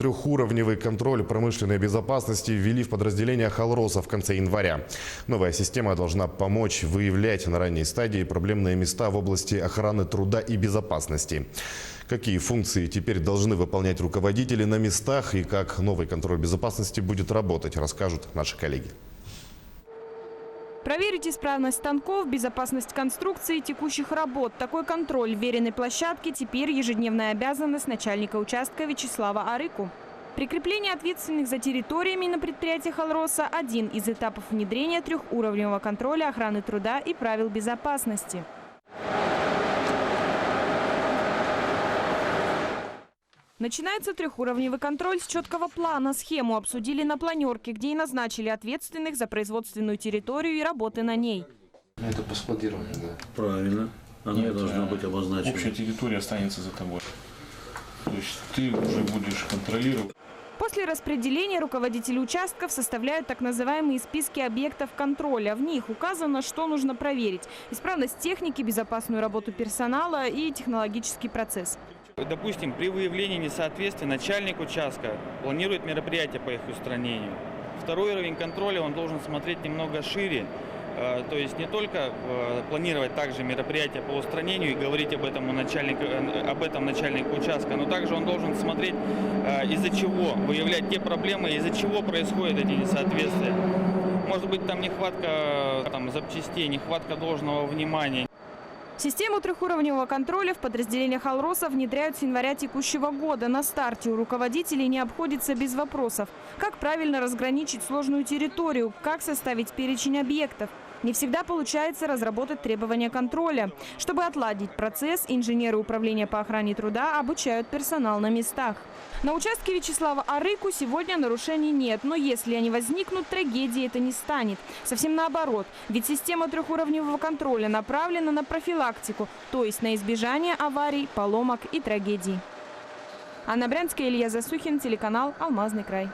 Трехуровневый контроль промышленной безопасности ввели в подразделениях Алроса в конце января. Новая система должна помочь выявлять на ранней стадии проблемные места в области охраны труда и безопасности. Какие функции теперь должны выполнять руководители на местах и как новый контроль безопасности будет работать, расскажут наши коллеги. Проверить исправность станков, безопасность конструкции и текущих работ. Такой контроль вверенной площадки теперь ежедневная обязанность начальника участка Вячеслава Арыку. Прикрепление ответственных за территориями на предприятиях Алроса – один из этапов внедрения трехуровневого контроля охраны труда и правил безопасности. Начинается трехуровневый контроль с четкого плана. Схему обсудили на планерке, где и назначили ответственных за производственную территорию и работы на ней. Это по складированию, да? Правильно. Она должна быть обозначена. Общая территория останется за тобой. То есть ты уже будешь контролировать. После распределения руководители участков составляют так называемые списки объектов контроля. В них указано, что нужно проверить: исправность техники, безопасную работу персонала и технологический процесс. Допустим, при выявлении несоответствия начальник участка планирует мероприятия по их устранению. Второй уровень контроля, он должен смотреть немного шире. То есть не только планировать также мероприятия по устранению и говорить об этом начальнику участка, но также он должен смотреть, из-за чего, выявлять те проблемы, из-за чего происходят эти несоответствия. Может быть, там нехватка запчастей, нехватка должного внимания. Систему трехуровневого контроля в подразделениях Алроса внедряют с января текущего года. На старте у руководителей не обходится без вопросов. Как правильно разграничить сложную территорию? Как составить перечень объектов? Не всегда получается разработать требования контроля. Чтобы отладить процесс, инженеры управления по охране труда обучают персонал на местах. На участке Вячеслава Арыку сегодня нарушений нет. Но если они возникнут, трагедии это не станет. Совсем наоборот. Ведь система трехуровневого контроля направлена на профилактику, то есть на избежание аварий, поломок и трагедий. Анна Брянская, Илья Засухин, телеканал «Алмазный край».